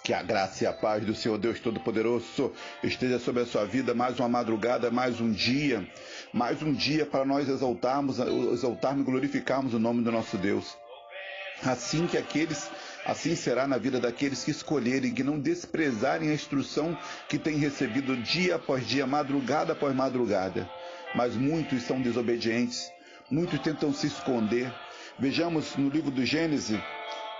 Que a graça e a paz do Senhor Deus Todo-Poderoso esteja sobre a sua vida. Mais uma madrugada, mais um dia para nós exaltarmos e glorificarmos o nome do nosso Deus. Assim será na vida daqueles que escolherem, que não desprezarem a instrução que têm recebido dia após dia, madrugada após madrugada. Mas muitos são desobedientes, muitos tentam se esconder. Vejamos no livro do Gênesis,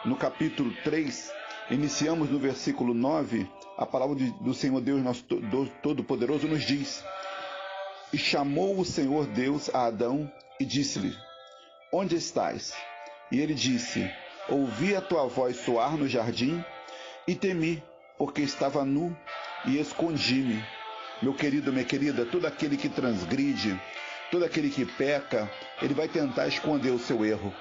no capítulo 3, iniciamos no versículo 9, a palavra do Senhor Deus nosso Todo-Poderoso nos diz: E chamou o Senhor Deus a Adão e disse-lhe: Onde estás? E ele disse: Ouvi a tua voz soar no jardim e temi, porque estava nu e escondi-me. Meu querido, minha querida, todo aquele que transgride, todo aquele que peca, ele vai tentar esconder o seu erro.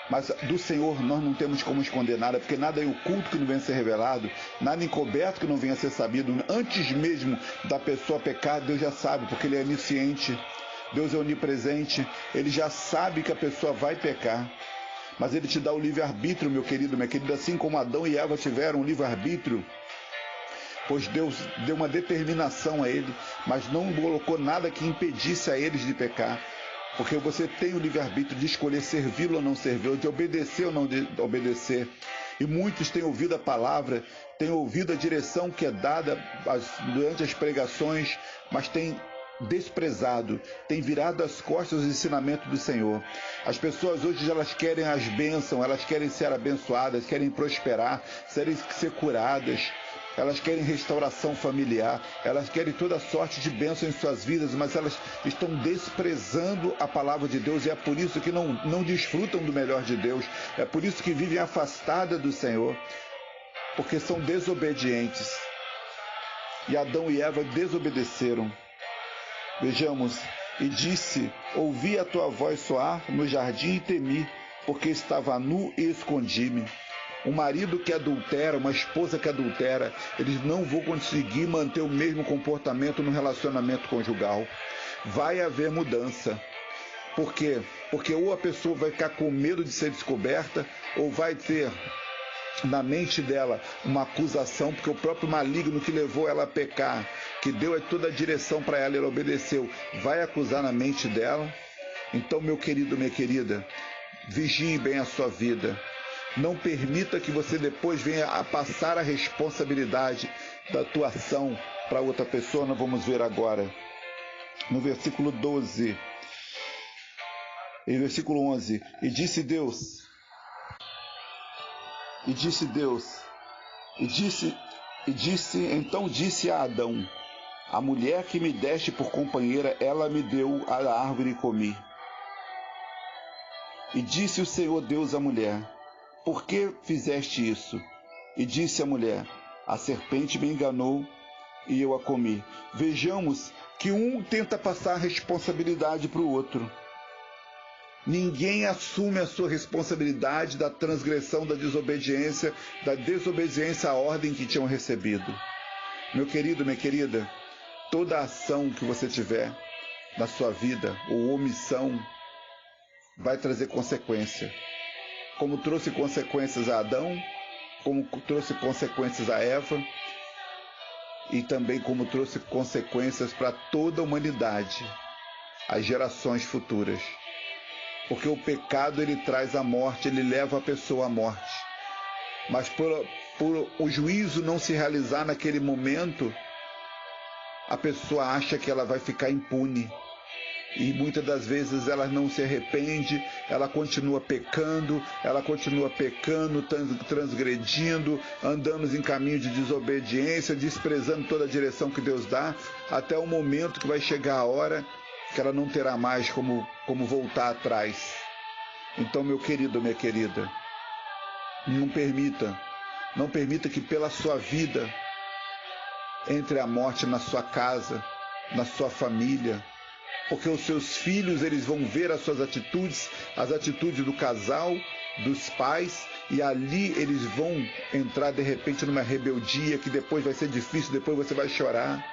Mas do Senhor nós não temos como esconder nada, porque nada é oculto que não venha a ser revelado, nada encoberto que não venha a ser sabido. Antes mesmo da pessoa pecar, Deus já sabe, porque Ele é onisciente, Deus é onipresente, Ele já sabe que a pessoa vai pecar. Mas Ele te dá o livre-arbítrio, meu querido, minha querida, assim como Adão e Eva tiveram um livre-arbítrio, pois Deus deu uma determinação a ele, mas não colocou nada que impedisse a eles de pecar. Porque você tem o livre-arbítrio de escolher servi-lo ou não servi-lo, de obedecer ou não obedecer. E muitos têm ouvido a palavra, têm ouvido a direção que é dada durante as pregações, mas têm desprezado, têm virado as costas aos ensinamentos do Senhor. As pessoas hoje elas querem as bênçãos, elas querem ser abençoadas, querem prosperar, querem ser curadas. Elas querem restauração familiar, elas querem toda sorte de bênção em suas vidas, mas elas estão desprezando a palavra de Deus, e é por isso que não desfrutam do melhor de Deus, é por isso que vivem afastadas do Senhor, porque são desobedientes. E Adão e Eva desobedeceram. Vejamos, e disse: Ouvi a tua voz soar no jardim e temi, porque estava nu e escondi-me. Um marido que adultera, uma esposa que adultera, eles não vão conseguir manter o mesmo comportamento no relacionamento conjugal. Vai haver mudança. Por quê? Porque ou a pessoa vai ficar com medo de ser descoberta, ou vai ter na mente dela uma acusação, porque o próprio maligno que levou ela a pecar, que deu toda a direção para ela, ela obedeceu, vai acusar na mente dela. Então, meu querido, minha querida, vigie bem a sua vida. Não permita que você depois venha a passar a responsabilidade da tua ação para outra pessoa. Nós vamos ver agora no versículo 12 e versículo 11. Então disse a Adão: A mulher que me deste por companheira, ela me deu a árvore e comi. E disse o Senhor Deus à mulher: Por que fizeste isso? E disse a mulher: A serpente me enganou e eu a comi. Vejamos que um tenta passar a responsabilidade para o outro. Ninguém assume a sua responsabilidade da transgressão, da desobediência à ordem que tinham recebido. Meu querido, minha querida, toda ação que você tiver na sua vida, ou omissão, vai trazer consequência. Como trouxe consequências a Adão, como trouxe consequências a Eva, e também como trouxe consequências para toda a humanidade, as gerações futuras. Porque o pecado ele traz a morte, ele leva a pessoa à morte. Mas por o juízo não se realizar naquele momento, a pessoa acha que ela vai ficar impune. E muitas das vezes ela não se arrepende, ela continua pecando, transgredindo, andando em caminho de desobediência, desprezando toda a direção que Deus dá, até o momento que vai chegar a hora que ela não terá mais como voltar atrás. Então, meu querido, minha querida, não permita que pela sua vida entre a morte na sua casa, na sua família, porque os seus filhos eles vão ver as suas atitudes, as atitudes do casal, dos pais, e ali eles vão entrar de repente numa rebeldia que depois vai ser difícil, depois você vai chorar.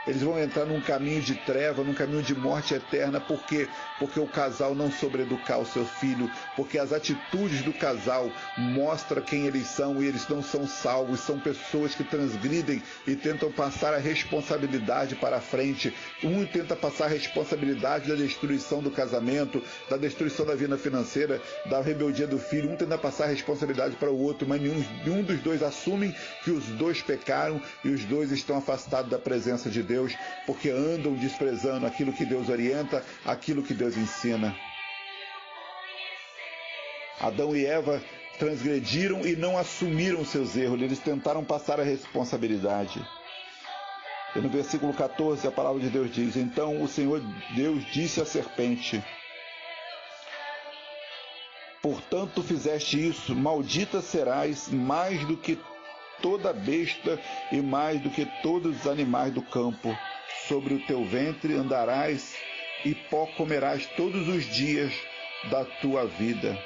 Eles vão entrar num caminho de treva, num caminho de morte eterna. Por quê? Porque o casal não soube educar o seu filho, porque as atitudes do casal mostram quem eles são, e eles não são salvos, são pessoas que transgridem e tentam passar a responsabilidade para a frente. Um tenta passar a responsabilidade da destruição do casamento, da destruição da vida financeira, da rebeldia do filho. Um tenta passar a responsabilidade para o outro, mas nenhum dos dois assume que os dois pecaram e os dois estão afastados da presença de Deus, porque andam desprezando aquilo que Deus orienta, aquilo que Deus ensina. Adão e Eva transgrediram e não assumiram seus erros, eles tentaram passar a responsabilidade. E no versículo 14 a palavra de Deus diz: então o Senhor Deus disse à serpente: portanto fizeste isso, maldita serás mais do que toda besta e mais do que todos os animais do campo. Sobre o teu ventre andarás e pó comerás todos os dias da tua vida.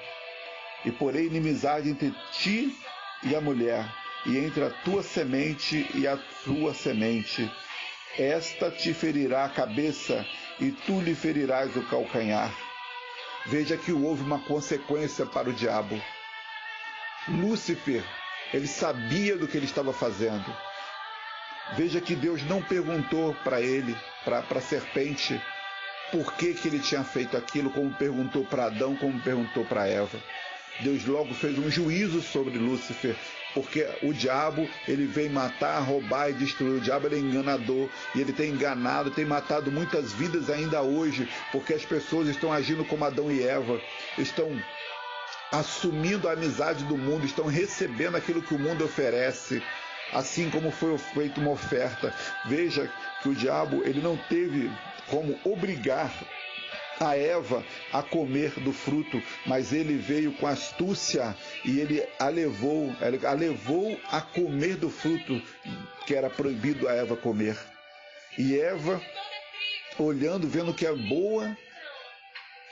E porei inimizade entre ti e a mulher, e entre a tua semente e a sua semente. Esta te ferirá a cabeça, e tu lhe ferirás o calcanhar. Veja que houve uma consequência para o diabo. Lúcifer, ele sabia do que ele estava fazendo. Veja que Deus não perguntou para ele, para a serpente, por que ele tinha feito aquilo, como perguntou para Adão, como perguntou para Eva. Deus logo fez um juízo sobre Lúcifer, porque o diabo, ele vem matar, roubar e destruir. O diabo, ele é enganador, e ele tem enganado, tem matado muitas vidas ainda hoje, porque as pessoas estão agindo como Adão e Eva, estão assumindo a amizade do mundo, estão recebendo aquilo que o mundo oferece, assim como foi feita uma oferta. Veja que o diabo, ele não teve como obrigar a Eva a comer do fruto, mas ele veio com astúcia e ele a levou a comer do fruto que era proibido a Eva comer. E Eva, olhando, vendo que é boa,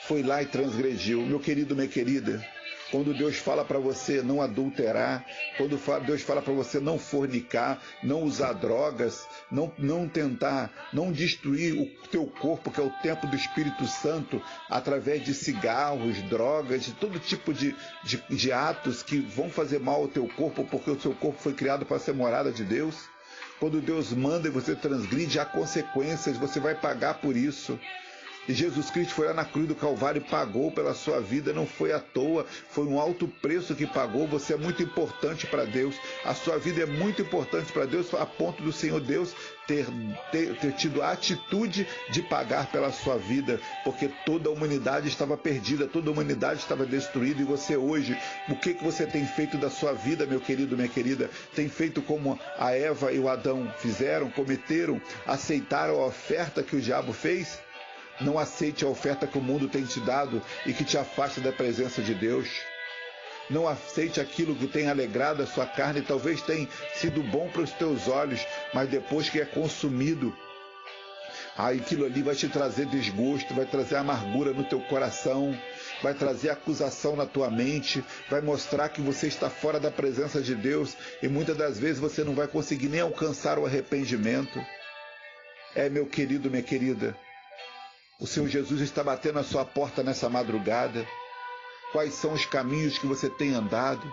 foi lá e transgrediu. Meu querido, minha querida, quando Deus fala para você não adulterar, quando Deus fala para você não fornicar, não usar drogas, não tentar, não destruir o teu corpo, que é o templo do Espírito Santo, através de cigarros, drogas, de todo tipo de atos que vão fazer mal ao teu corpo, porque o seu corpo foi criado para ser morada de Deus. Quando Deus manda e você transgride, há consequências, você vai pagar por isso. E Jesus Cristo foi lá na cruz do Calvário e pagou pela sua vida, não foi à toa, foi um alto preço que pagou. Você é muito importante para Deus, a sua vida é muito importante para Deus, a ponto do Senhor Deus ter tido a atitude de pagar pela sua vida, porque toda a humanidade estava perdida, toda a humanidade estava destruída. E você hoje, o que você tem feito da sua vida, meu querido, minha querida? Tem feito como a Eva e o Adão fizeram, cometeram, aceitaram a oferta que o diabo fez? Não aceite a oferta que o mundo tem te dado e que te afasta da presença de Deus. Não aceite aquilo que tem alegrado a sua carne, talvez tenha sido bom para os teus olhos, mas depois que é consumido, aquilo ali vai te trazer desgosto, vai trazer amargura no teu coração, vai trazer acusação na tua mente, vai mostrar que você está fora da presença de Deus e muitas das vezes você não vai conseguir nem alcançar o arrependimento. Meu querido, minha querida, o Senhor Jesus está batendo a sua porta nessa madrugada. Quais são os caminhos que você tem andado?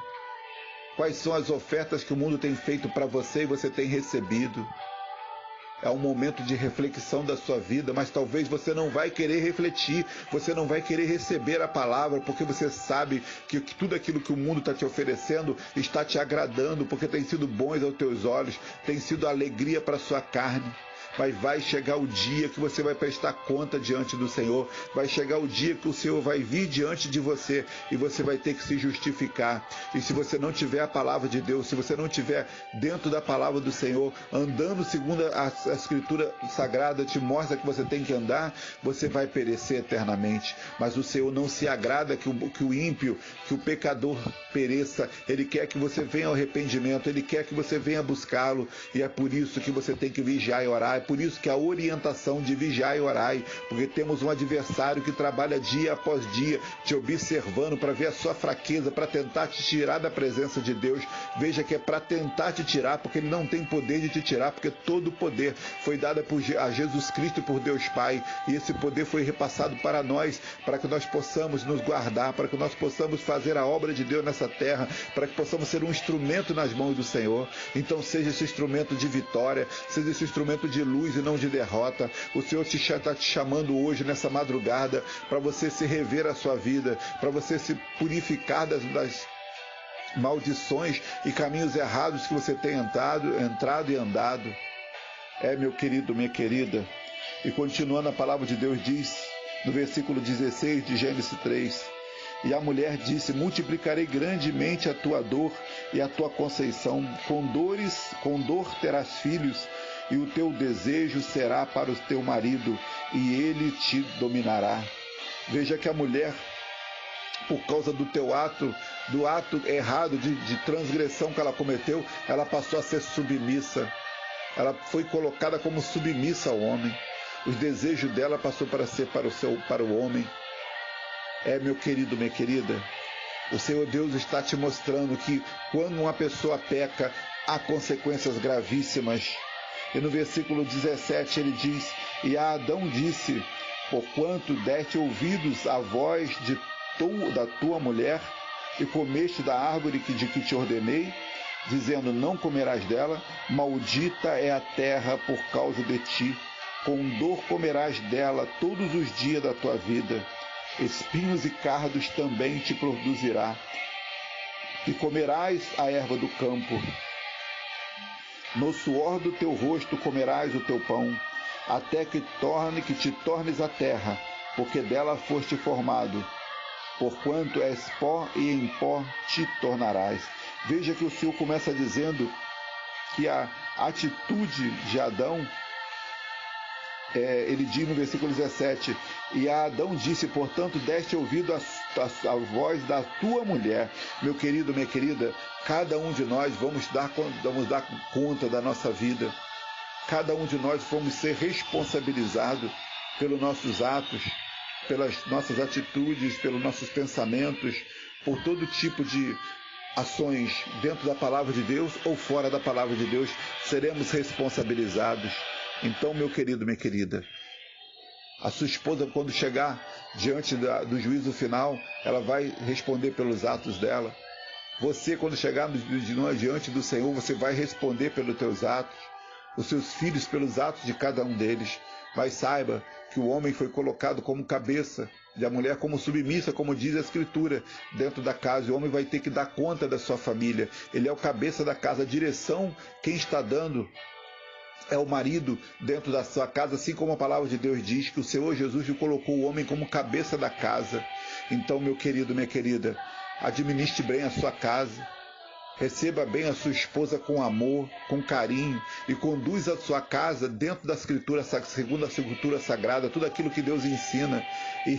Quais são as ofertas que o mundo tem feito para você e você tem recebido? É um momento de reflexão da sua vida, mas talvez você não vai querer refletir, você não vai querer receber a palavra, porque você sabe que tudo aquilo que o mundo está te oferecendo está te agradando, porque tem sido bons aos teus olhos, tem sido alegria para a sua carne. Mas vai chegar o dia que você vai prestar conta diante do Senhor. Vai chegar o dia que o Senhor vai vir diante de você e você vai ter que se justificar. E se você não tiver a palavra de Deus, se você não tiver dentro da palavra do Senhor, andando segundo a Escritura Sagrada te mostra que você tem que andar, você vai perecer eternamente. Mas o Senhor não se agrada que o ímpio, que o pecador pereça. Ele quer que você venha ao arrependimento, Ele quer que você venha buscá-lo. E é por isso que você tem que vigiar e orar. por isso que a orientação de vigiar e orai, porque temos um adversário que trabalha dia após dia, te observando para ver a sua fraqueza, para tentar te tirar da presença de Deus. Veja que é para tentar te tirar, porque ele não tem poder de te tirar, porque todo o poder foi dado a Jesus Cristo por Deus Pai, e esse poder foi repassado para nós, para que nós possamos nos guardar, para que nós possamos fazer a obra de Deus nessa terra, para que possamos ser um instrumento nas mãos do Senhor. Então seja esse instrumento de vitória, seja esse instrumento de luz e não de derrota. O Senhor está te chamando hoje, nessa madrugada, para você se rever a sua vida, para você se purificar das maldições e caminhos errados que você tem entrado e andado. Meu querido, minha querida. E continuando, a palavra de Deus diz, no versículo 16 de Gênesis 3, e a mulher disse: multiplicarei grandemente a tua dor e a tua conceição, com dor terás filhos, e o teu desejo será para o teu marido, e ele te dominará. Veja que a mulher, por causa do ato errado de transgressão que ela cometeu, ela passou a ser submissa. Ela foi colocada como submissa ao homem. Os desejos dela passou para ser para o homem. Meu querido, minha querida, o Senhor Deus está te mostrando que quando uma pessoa peca, há consequências gravíssimas. E no versículo 17 ele diz: e a Adão disse: porquanto deste ouvidos à voz da tua mulher, e comeste da árvore de que te ordenei, dizendo: não comerás dela, maldita é a terra por causa de ti, com dor comerás dela todos os dias da tua vida, espinhos e cardos também te produzirá, e comerás a erva do campo. No suor do teu rosto comerás o teu pão, até que te tornes a terra, porque dela foste formado, porquanto és pó e em pó te tornarás. Veja que o Senhor começa dizendo que a atitude de Adão, ele diz no versículo 17, e a Adão disse: portanto deste ouvido a voz da tua mulher. Meu querido, minha querida, cada um de nós vamos dar conta da nossa vida. Cada um de nós vamos ser responsabilizados pelos nossos atos, pelas nossas atitudes, pelos nossos pensamentos, por todo tipo de ações dentro da palavra de Deus ou fora da palavra de Deus, seremos responsabilizados. Então, meu querido, minha querida, a sua esposa, quando chegar diante do juízo final, ela vai responder pelos atos dela. Você, quando chegar diante do Senhor, você vai responder pelos teus atos. Os seus filhos pelos atos de cada um deles. Mas saiba que o homem foi colocado como cabeça, e a mulher como submissa, como diz a Escritura, dentro da casa. E o homem vai ter que dar conta da sua família. Ele é o cabeça da casa. A direção, quem está dando é o marido dentro da sua casa, assim como a palavra de Deus diz que o Senhor Jesus colocou o homem como cabeça da casa. Então, meu querido, minha querida, administre bem a sua casa, receba bem a sua esposa com amor, com carinho, e conduza a sua casa dentro da Escritura, segundo a Escritura Sagrada, tudo aquilo que Deus ensina, e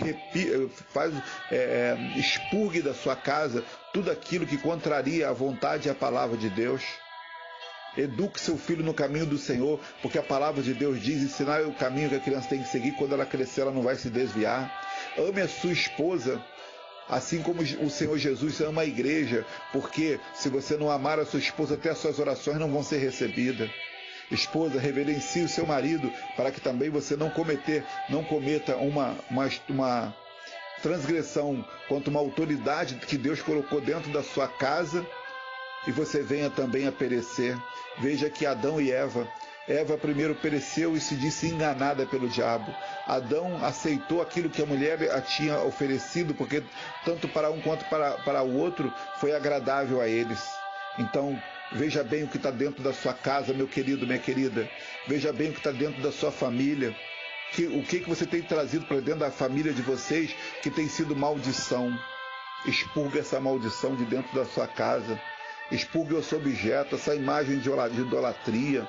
expurgue da sua casa tudo aquilo que contraria a vontade e a palavra de Deus. Eduque seu filho no caminho do Senhor, porque a palavra de Deus diz: ensinar o caminho que a criança tem que seguir, quando ela crescer ela não vai se desviar. Ame a sua esposa, assim como o Senhor Jesus ama a igreja, porque se você não amar a sua esposa, até as suas orações não vão ser recebidas. Esposa, reverencie o seu marido, para que também você não cometa uma transgressão contra uma autoridade que Deus colocou dentro da sua casa, e você venha também a perecer. Veja que Adão e Eva primeiro pereceu e se disse enganada pelo diabo. Adão aceitou aquilo que a mulher a tinha oferecido, porque tanto para um quanto para o outro foi agradável a eles. Então, veja bem o que está dentro da sua casa, meu querido, minha querida. Veja bem o que está dentro da sua família. O que você tem trazido para dentro da família de vocês que tem sido maldição. Expurga essa maldição de dentro da sua casa. Expurgue esse objeto, essa imagem de idolatria,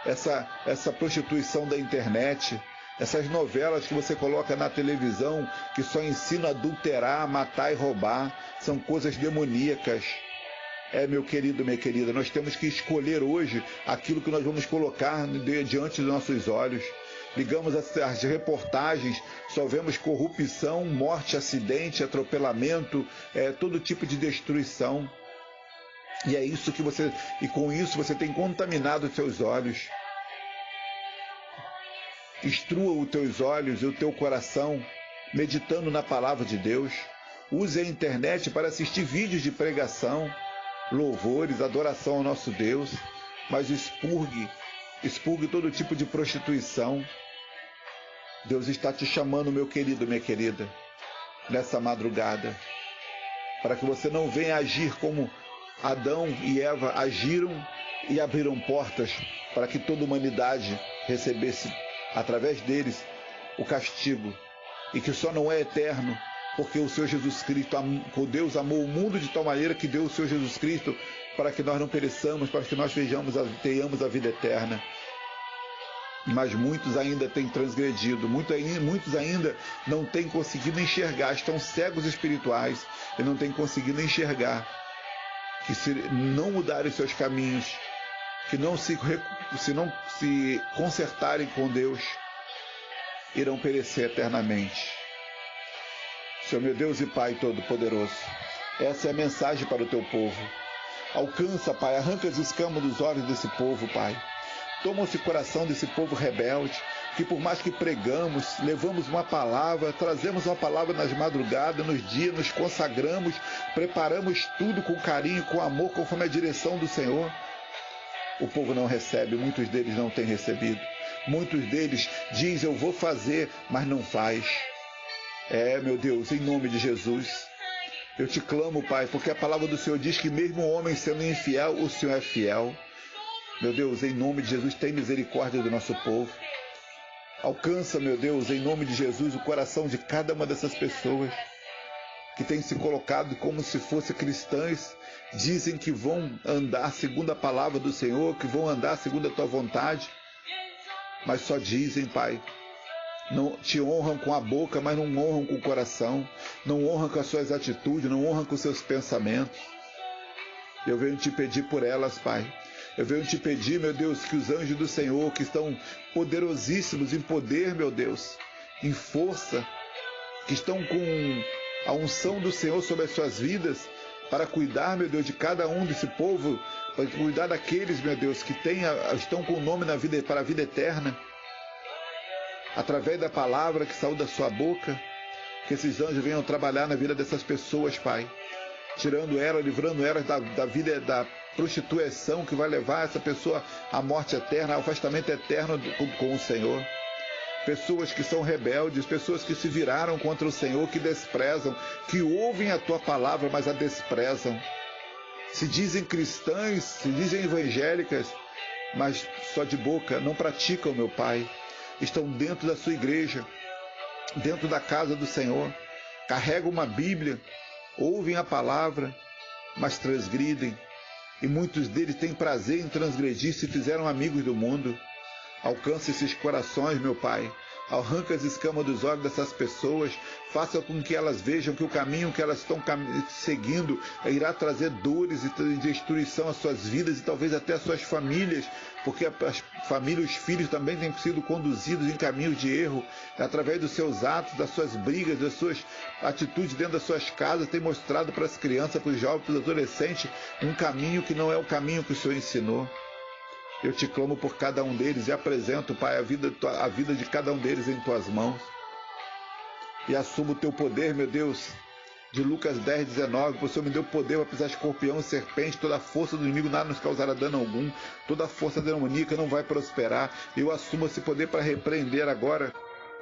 essa prostituição da internet, essas novelas que você coloca na televisão, que só ensinam a adulterar, matar e roubar, são coisas demoníacas. Meu querido, minha querida, nós temos que escolher hoje aquilo que nós vamos colocar diante dos nossos olhos. Ligamos as reportagens, só vemos corrupção, morte, acidente, atropelamento, todo tipo de destruição. E é isso que e com isso você tem contaminado os seus olhos. Instrua os teus olhos e o teu coração, meditando na palavra de Deus. Use a internet para assistir vídeos de pregação, louvores, adoração ao nosso Deus, mas expurgue todo tipo de prostituição. Deus está te chamando, meu querido, minha querida, nessa madrugada, para que você não venha agir como Adão e Eva agiram e abriram portas para que toda a humanidade recebesse, através deles, o castigo, e que só não é eterno, porque o Senhor Jesus Cristo, Deus amou o mundo de tal maneira que deu o Senhor Jesus Cristo para que nós não pereçamos, para que nós tenhamos a vida eterna. Mas muitos ainda têm transgredido, muitos ainda não têm conseguido enxergar, estão cegos espirituais e não têm conseguido enxergar que se não mudarem os seus caminhos, que se não se consertarem com Deus, irão perecer eternamente. Senhor meu Deus e Pai Todo-Poderoso, essa é a mensagem para o teu povo. Alcança, Pai, arranca as escamas dos olhos desse povo, Pai. Toma esse coração desse povo rebelde, que por mais que pregamos, levamos uma palavra, trazemos uma palavra nas madrugadas, nos dias, nos consagramos, preparamos tudo com carinho, com amor, conforme a direção do Senhor. O povo não recebe, muitos deles não têm recebido. Muitos deles dizem, eu vou fazer, mas não faz. Meu Deus, em nome de Jesus, eu te clamo, Pai, porque a palavra do Senhor diz que mesmo o homem sendo infiel, o Senhor é fiel. Meu Deus, em nome de Jesus, tem misericórdia do nosso povo. Alcança, meu Deus, em nome de Jesus, o coração de cada uma dessas pessoas que têm se colocado como se fossem cristãs, dizem que vão andar segundo a palavra do Senhor, que vão andar segundo a tua vontade, mas só dizem, Pai, não te honram com a boca, mas não honram com o coração, não honram com as suas atitudes, não honram com os seus pensamentos. Eu venho te pedir por elas, Pai. Eu venho te pedir, meu Deus, que os anjos do Senhor, que estão poderosíssimos em poder, meu Deus, em força, que estão com a unção do Senhor sobre as suas vidas, para cuidar, meu Deus, de cada um desse povo, para cuidar daqueles, meu Deus, que estão com o nome na vida, para a vida eterna, através da palavra que saiu da sua boca, que esses anjos venham trabalhar na vida dessas pessoas, Pai, tirando elas, livrando elas da vida da prostituição que vai levar essa pessoa à morte eterna, ao afastamento eterno com o Senhor. Pessoas que são rebeldes, pessoas que se viraram contra o Senhor, que desprezam, que ouvem a tua palavra, mas a desprezam. Se dizem cristãs, se dizem evangélicas, mas só de boca, não praticam, meu Pai. Estão dentro da sua igreja, dentro da casa do Senhor, carregam uma Bíblia, ouvem a palavra, mas transgridem. E muitos deles têm prazer em transgredir, se fizeram amigos do mundo. Alcança esses corações, meu Pai. Arranca as escamas dos olhos dessas pessoas. Faça com que elas vejam que o caminho que elas estão seguindo irá trazer dores e destruição às suas vidas e talvez até às suas famílias, porque as famílias, os filhos também têm sido conduzidos em caminhos de erro, através dos seus atos, das suas brigas, das suas atitudes dentro das suas casas, tem mostrado para as crianças, para os jovens, para os adolescentes, um caminho que não é o caminho que o Senhor ensinou. Eu te clamo por cada um deles e apresento, Pai, a vida de cada um deles em tuas mãos. E assumo o teu poder, meu Deus, de Lucas 10, 19. O Senhor me deu poder para pisar escorpião e serpente, toda a força do inimigo nada nos causará dano algum, toda a força demoníaca não vai prosperar. Eu assumo esse poder para repreender agora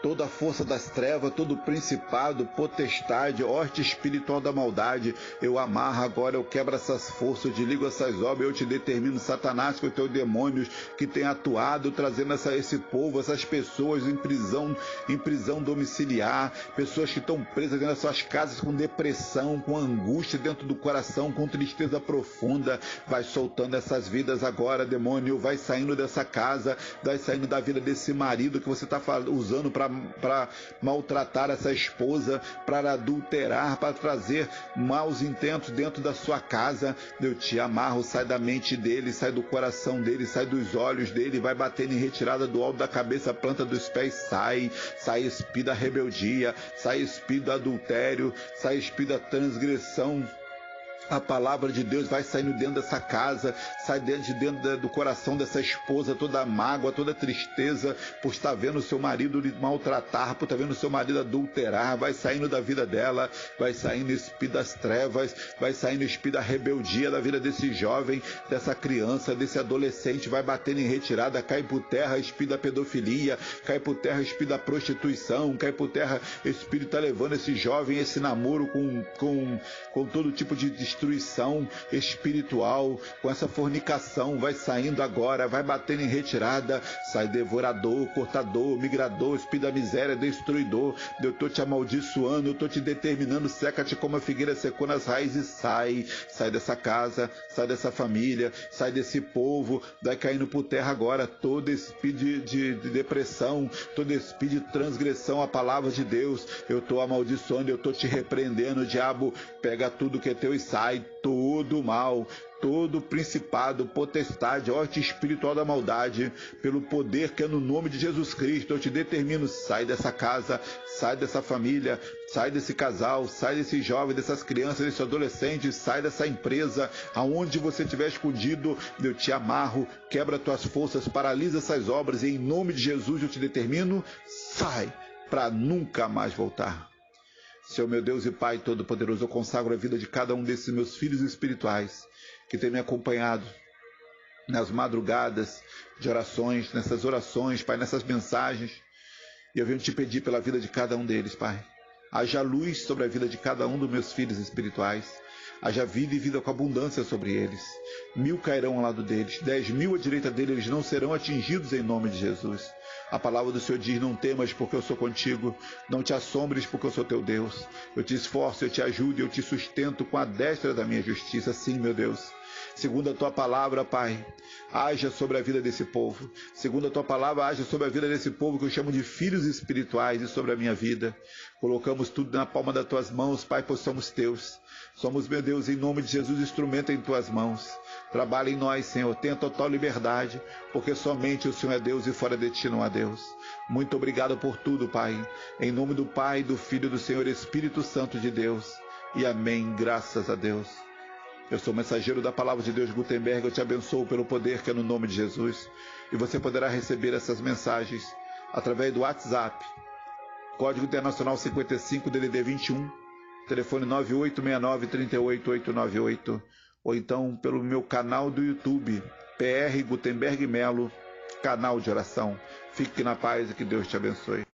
toda a força das trevas, todo o principado, potestade, horte espiritual da maldade, eu amarro agora, eu quebro essas forças, eu desligo essas obras, eu te determino, Satanás, com os teus demônios que tem atuado, trazendo esse povo, essas pessoas em prisão domiciliar, pessoas que estão presas dentro das suas casas com depressão, com angústia dentro do coração, com tristeza profunda. Vai soltando essas vidas agora, demônio, vai saindo dessa casa, vai saindo da vida desse marido que você está usando para para maltratar essa esposa, para adulterar, para trazer maus intentos dentro da sua casa. Eu te amarro, sai da mente dele, sai do coração dele, sai dos olhos dele, vai batendo em retirada do alto da cabeça, planta dos pés, sai espírito da rebeldia, sai espírito do adultério, sai espírito da transgressão. A palavra de Deus vai saindo dentro dessa casa, sai dentro do coração dessa esposa, toda a mágoa, toda a tristeza, por estar vendo o seu marido lhe maltratar, por estar vendo o seu marido adulterar, vai saindo da vida dela, vai saindo espírito das trevas, vai saindo espírito da rebeldia da vida desse jovem, dessa criança, desse adolescente, vai batendo em retirada, cai por terra espírito da pedofilia, cai por terra espírito da prostituição, cai por terra espírito está levando esse jovem, esse namoro com todo tipo de destruição espiritual, com essa fornicação, vai saindo agora, vai batendo em retirada, sai devorador, cortador, migrador, espírito da miséria, destruidor. Eu estou te amaldiçoando, eu estou te determinando, seca-te como a figueira secou nas raízes, sai dessa casa, sai dessa família, sai desse povo, vai caindo por terra agora todo espírito de depressão, todo espírito de transgressão à palavra de Deus. Eu estou amaldiçoando, eu estou te repreendendo, diabo, pega tudo que é teu e sai todo mal, todo principado, potestade, horte espiritual da maldade, pelo poder que é no nome de Jesus Cristo, eu te determino, sai dessa casa, sai dessa família, sai desse casal, sai desse jovem, dessas crianças, desses adolescentes, sai dessa empresa, aonde você estiver escondido, eu te amarro, quebra tuas forças, paralisa essas obras, e em nome de Jesus eu te determino, sai, para nunca mais voltar. Senhor meu Deus e Pai Todo-Poderoso, eu consagro a vida de cada um desses meus filhos espirituais que tem me acompanhado nas madrugadas de orações, nessas orações, Pai, nessas mensagens. E eu venho te pedir pela vida de cada um deles, Pai. Haja luz sobre a vida de cada um dos meus filhos espirituais. Haja vida e vida com abundância sobre eles. 1000 cairão ao lado deles, 10.000 à direita deles, eles não serão atingidos em nome de Jesus. A palavra do Senhor diz, não temas porque eu sou contigo, não te assombres porque eu sou teu Deus. Eu te esforço, eu te ajudo, eu te sustento com a destra da minha justiça. Sim, meu Deus. Segundo a tua palavra, Pai, haja sobre a vida desse povo. Segundo a tua palavra, haja sobre a vida desse povo que eu chamo de filhos espirituais e sobre a minha vida. Colocamos tudo na palma das tuas mãos, Pai, pois somos teus. Somos, meu Deus, em nome de Jesus, instrumento em tuas mãos. Trabalha em nós, Senhor, tenha total liberdade, porque somente o Senhor é Deus e fora de ti não há Deus. Muito obrigado por tudo, Pai. Em nome do Pai, do Filho e do Senhor Espírito Santo de Deus. E amém, graças a Deus. Eu sou mensageiro da Palavra de Deus, Gutenberg. Eu te abençoo pelo poder que é no nome de Jesus. E você poderá receber essas mensagens através do WhatsApp. Código Internacional 55 DDD 21, telefone 9869-38898. Ou então pelo meu canal do YouTube, PR Gutenberg Melo, canal de oração. Fique na paz e que Deus te abençoe.